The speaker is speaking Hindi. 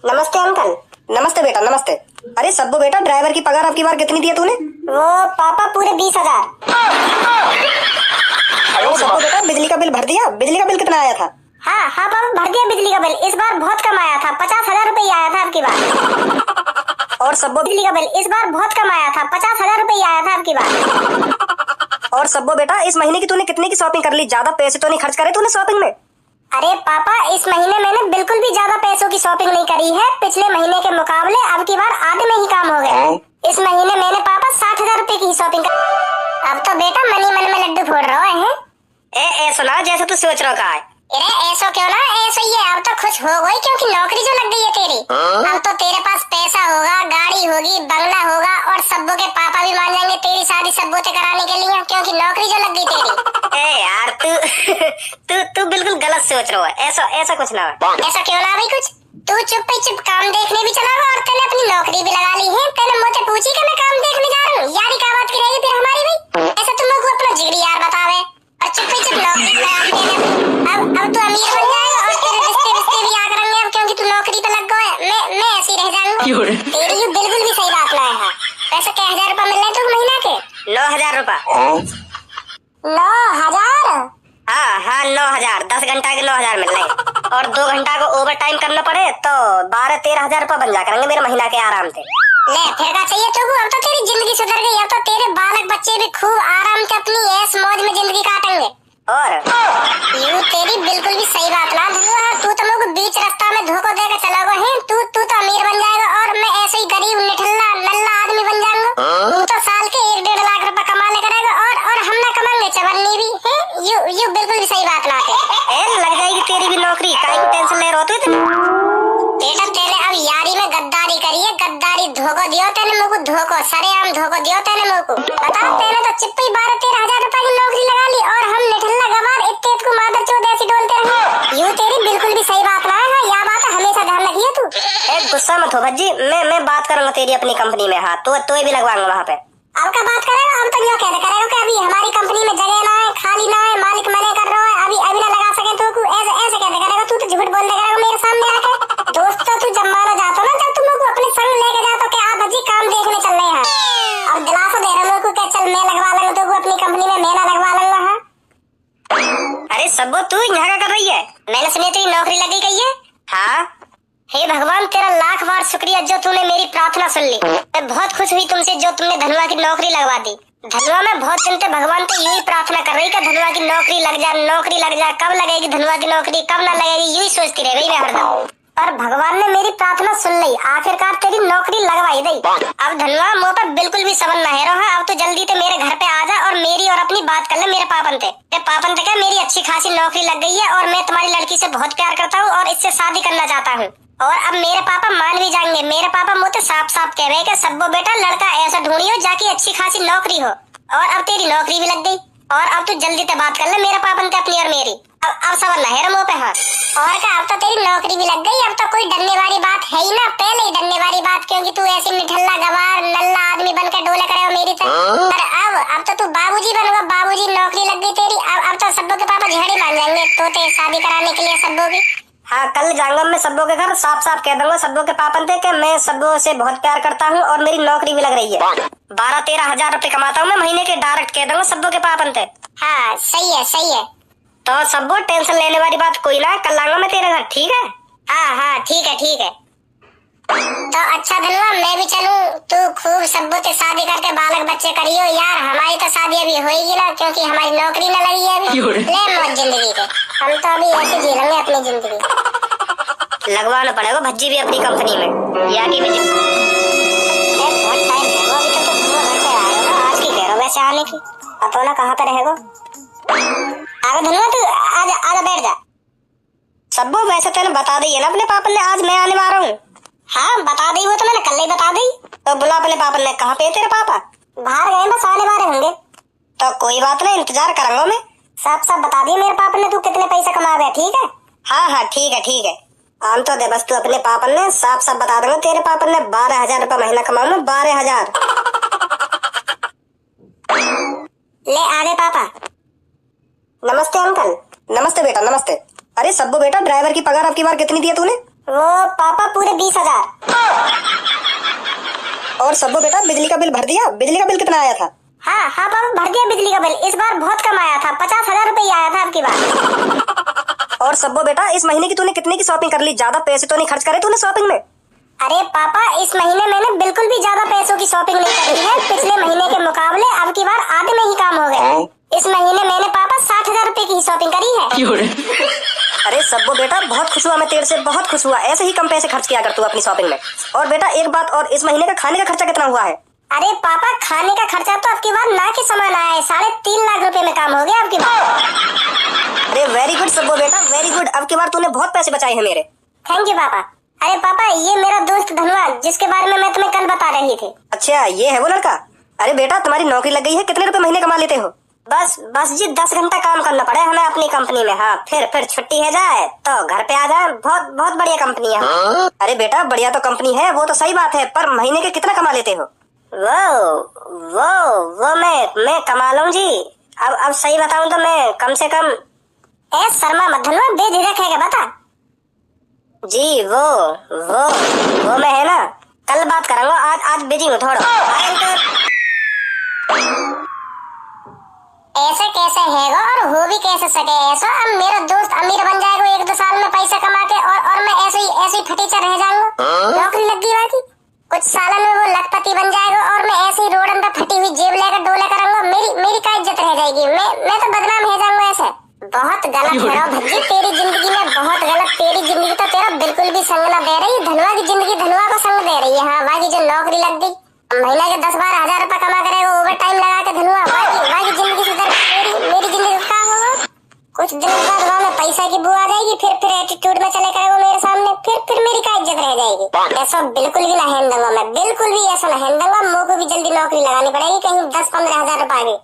नमस्ते अंकल। नमस्ते बेटा नमस्ते। अरे सब्बू बेटा, ड्राइवर की पगार आपकी बार कितनी दिया तूने? वो पापा पूरे 20,000। सब्बू बेटा, बिजली का बिल भर दिया? बिजली का बिल कितना आया था? हाँ हाँ पापा, भर दिया बिजली का बिल। इस बार बहुत कम आया था, 50,000 रुपये आया था आपकी बार। और सब्बू बिजली का बिल इस बार बहुत कम आया था, 50,000 रुपये आया था आपकी बार। और सब्बू बेटा, इस महीने की तूने कितने की शॉपिंग कर ली? ज्यादा पैसे तो नहीं खर्च करे तूने शॉपिंग में? अरे पापा, इस महीने मैंने बिल्कुल भी ज्यादा पैसों की शॉपिंग नहीं करी है। पिछले महीने के मुकाबले अब की बार आधे में ही काम हो गया। इस महीने मैंने पापा 60,000 रुपए की शॉपिंग कर। अब तो बेटा मन ही मन में लड्डू फोड़ रहे हैं। ए सुना, जैसे तू सोच रहा है। अरे ऐसो क्यों ना, ऐसो ही है। अब तो खुश हो गई क्योंकि नौकरी जो लग गई है तेरी। अब तो तेरे पास पैसा होगा, गाड़ी होगी, बंगला होगा और सब्बू के पापा भी मान जाएंगे तेरी शादी सब्बू से कराने के लिए, क्योंकि नौकरी जो लग गई तेरी। ए यार, तू बिल्कुल गलत सोच रहा है। ऐसा कुछ ना है। ऐसा क्यों ना भाई कुछ? तू चुप ही चुप काम देखने भी चला और तूने अपनी नौकरी भी लगा ली है। तूने मुझसे पूछी कि मैं काम देखने जा रहा हूँ? यारी का बात करेगी फिर हमारी भाई। ऐसा तुम लोग अपना जिगरी यार बतावे और चुप ही चुप नौकरी लगा। अब तू अमीर बन जाएगा और तेरे रिश्ते भी आ करेंगे अब, क्योंकि तू नौकरी पे लग गया। मैं ऐसी रह जाऊंगा। तेरी ये बिल्कुल भी सही बात ना है। वैसे क्या 1,000 रुपए मिल रहे तुम महीना के? 9,000 रुपए। 9,000? हाँ 9,000। 10 घंटा के 9,000 मिल रहे हैं और 2 घंटा को ओवर टाइम करना पड़े तो 12-13,000 रुपए बन जा करेंगे मेरे महीना के आराम से। ले फिर क्या चाहिए तुमको? अब तो तेरी जिंदगी सुधर गई। अब तो तेरे बालक बच्चे भी खूब आराम से अपनी ऐश मौज में जिंदगी काटेंगे। और यू तेरी बिल्कुल भी सही बात ना धनुआ। तू तो लोग बीच रास्ता में धोखा देकर चला गया है। तू तो अमीर बन जाएगा और मैं ऐसे ही गरीब निठल्ला नल्ला आदमी बन जाऊंगा। तू तो साल के 1-1.5 लाख रुपए कमा ले करेगा और हम ना कमाएंगे चवन्नी भी है। यू बिल्कुल भी सही बात ना है। लग जाएगी तेरी भी नौकरी। काहे की टेंशन ले रहे हो तू? बेटा तेरे अब यारी में गद्दारी करी है। गद्दारी धोखा दियो तेने मुझको, धोखा सरेआम धोखा दियो तेने मुझको। बता, तेने तो चिप्पी 12-13,000 रुपए की नौकरी लगा ली और हम निठल्ला गवार इत्ते को मादर चोद ऐसी डोलते रहे। यू तेरी बिल्कुल भी सही बात ना है। या बात हमेशा ध्यान रखिए तू। गुस्सा मत हो भज्जी, मैं बात करूंगा तेरी अपनी कंपनी में। हाँ तो भी लगवाऊंगा वहाँ पे। अब क्या बात करेगा? हम तो यो कहते करेगा कि अभी हमारी कंपनी में जगह ना है, खाली ना है, मालिक मने कर रहा है, अभी ना लगा सके तो ऐसे कहते करेगा। तू तो झूठ बोल दे करेगा मेरे सामने आके। दोस्त तो तू जब माना जाता ना, जब तुम लोग अपने संग लेके जाते कि आप भज्जी काम देखने चल रहे हैं। अब दिलासा दे रहे लोग को चल मैं लगवा लूंगा तो अपनी कंपनी में मैं ना लगवा लूंगा। हाँ अरे सब्बू, तू यहाँ क्या कर रही है? मैंने सुनी तेरी नौकरी लगी गई है। हाँ। हे भगवान, तेरा लाख बार शुक्रिया जो तूने मेरी प्रार्थना सुन ली। मैं बहुत खुश हुई तुमसे जो तुमने धनुआ की नौकरी लगवा दी। धनुआ मैं बहुत दिन से भगवान से यही प्रार्थना कर रही कि धनुआ की नौकरी लग जाए। कब लगेगी धनुआ की नौकरी, कब ना लगेगी, यही सोचती रह गई मैं हरदम। और भगवान ने मेरी प्रार्थना सुन ली। आखिरकार तेरी नौकरी लगवाई दी। अब धनुआ मुँह पर बिल्कुल भी सबन न है। अब तो जल्दी से मेरे घर पे आ जा और मेरी और अपनी बात कर ले मेरे पापन से। क्या मेरी अच्छी खासी नौकरी लग गई है और मैं तुम्हारी लड़की से बहुत प्यार करता हूँ और इससे शादी करना चाहता हूँ। और अब मेरे पापा मान भी जाएंगे। मेरे पापा मुझसे साफ कह रहे हैं कि सब्बू बेटा लड़का ऐसा ढूंढियो जाके अच्छी खासी नौकरी हो। और अब तेरी नौकरी भी लग गई और अब तू जल्दी से बात कर ले मेरे पापा से अपनी और मेरी। अब सब लहर मुँह पे हाथ। और क्या, अब तो तेरी नौकरी भी लग गई। अब तो कोई डरने वाली बात है ही ना। पहले ही डरने वाली बात, क्योंकि तू ऐसे निठल्ला गवार नल्ला आदमी बनकर डोले करे मेरी तरह। पर अब तो तू बाबूजी बनोगा। बाबूजी नौकरी लग गई तेरी। अब तो सब्बू के पापा झगड़े मान जाएंगे तो शादी कराने के लिए सब्बू की। हाँ, कल जाऊंगा मैं सब्बू के घर। साफ कह दूंगा सब्बू के पापन से कि मैं सब्बू से बहुत प्यार करता हूँ और मेरी नौकरी भी लग रही है। 12-13,000 रुपए कमाता हूँ मैं महीने के। डायरेक्ट कह दूंगा सब्बू के पापन से। हाँ सही है। तो सब्बू, टेंशन लेने वाली बात कोई ना। कल आऊंगा मैं तेरे घर, ठीक है? हाँ ठीक है। तो अच्छा धनुआ, मैं भी चलूं? तू खूब सब्बू से शादी करके बालक बच्चे करियो यार। हमारी तो शादी अभी होएगी ना, क्योंकि हमारी नौकरी न लगी है अभी। ले मौज जिंदगी के। हम तो अभी ऐसे जी लेंगे अपनी जिंदगी। लगवाना पड़ेगा भज्जी भी अपनी कंपनी में। या की भी बहुत टाइम है वो। अभी तो घर पे आए हो ना, आज की कह रहा वैसे आने की। पता ना कहाँ पे रहेगा। आगे धनुआ तू आजा बैठ जा। सब्बू, वैसे तेने बता दी है ना अपने पापा ने आज मैं आने वाला हूँ? हाँ बता दी, वो तो मैंने कल ही बता दी। तो बुला अपने पापा ने। कहाँ पे तेरे पापा? बाहर गए, बस आने वाले होंगे। तो कोई बात नहीं, इंतजार करूंगा मैं। सब बता दिए मेरे पापा ने तू कितने पैसे कमा रहे, ठीक है? हाँ ठीक है। आम तो दे बस तू अपने पापा ने। साफ बता दूंगा तेरे पापा ने 12,000 रुपए महीना कमाऊंगा। 12,000। ले आगे पापा। नमस्ते अंकल। नमस्ते बेटा नमस्ते। अरे सब्बू बेटा, ड्राइवर की पगार आपकी बार कितनी दी है तूने? वो पापा पूरे 20,000। और सब्बो बेटा बिजली का बिल भर दिया? बिजली का बिल कितना आया था? हाँ हाँ पापा भर दिया बिजली का बिल। इस बार बहुत कम आया था, 50,000 रुपए ही आया था आपकी बार। और सब्बो बेटा इस महीने की तूने कितने की शॉपिंग कर ली? ज्यादा पैसे तो नहीं खर्च करे तूने शॉपिंग में? अरे पापा इस महीने मैंने बिल्कुल भी ज्यादा पैसों की शॉपिंग नहीं करी है। पिछले महीने के मुकाबले अब की बार आधे में ही काम हो गया। इस महीने मैंने पापा 60,000 रुपए की ही शॉपिंग करी है। अरे सब्बो बेटा बहुत खुश हुआ मैं तेरे से, बहुत खुश हुआ। ऐसे ही कम पैसे खर्च किया कर तू अपनी शॉपिंग में। और बेटा एक बात और, इस महीने का खाने का खर्चा कितना हुआ है? अरे पापा खाने का खर्चा तो आपकी बार ना के समान आया है, 3.5 लाख रुपए में काम हो गया आपकी बार। अरे वेरी गुड सब्बो बेटा वेरी गुड। अब की बार तूने बहुत पैसे बचाए हैं मेरे। थैंक यू पापा। अरे पापा ये मेरा दोस्त धनवा, जिसके बारे में मैं तुम्हें कल बता रही थी। अच्छा ये है वो लड़का। अरे बेटा तुम्हारी नौकरी लग गई है, कितने रुपए महीने कमा लेते हो? बस जी 10 घंटा काम करना पड़े हमें अपनी कंपनी में। हाँ फिर छुट्टी है जाए तो घर पे आ जाए। बहुत बहुत बढ़िया कंपनी है। अरे बेटा बढ़िया तो कंपनी है, वो तो सही बात है, पर महीने के कितना कमा लेते हो? वो मैं कमा लूं जी। अब सही बताऊं तो मैं कम से कम शर्मा मत धनवा, बेझिझक है क्या बता। जी वो मैं है ना, कल बात करूंगा, आज बिजी हूँ थोड़ा। ऐसे कैसे हैगा और हो भी कैसे सके ऐसा। अब मेरा दोस्त अमीर बन जाएगा 1-2 साल में पैसा कमा के, और मैं ऐसे ही फटीचा रह जाऊंगा। नौकरी लग गई बाकी कुछ सालों में वो लखपति बन जाएगा और मैं ऐसे ही रोड अंदर फटी हुई जेब लेकर डोला करूंगा। मेरी क्या इज्जत रह जाएगी। मैं तो बदनाम हो जाऊंगा ऐसे। बहुत गलत है भज्जी तेरी जिंदगी में, बहुत गलत। तेरी जिंदगी तो तेरा बिल्कुल भी संग न दे रही। धनवा की जिंदगी धनवा को संग दे रही है। हाँ बाकी जो नौकरी लग गई, महीना के 10-12 हजार रुपए कमा करेगा ओवर टाइम लगा के धनवा। बाकी जिंदगी सुधर, मेरी जिंदगी का क्या होगा। कुछ दिन बाद वहाँ में पैसा की बुआ आ जाएगी, फिर एटीट्यूड में चले करेगा मेरे सामने, फिर मेरी क्या इज्जत रह जाएगी। ऐसा बिल्कुल भी ना हैंड दूंगा मैं, बिल्कुल भी ऐसा ना हैंड दूंगा। मुझको भी जल्दी नौकरी लगानी पड़ेगी, कहीं 10-15 हजार रुपए आ गई।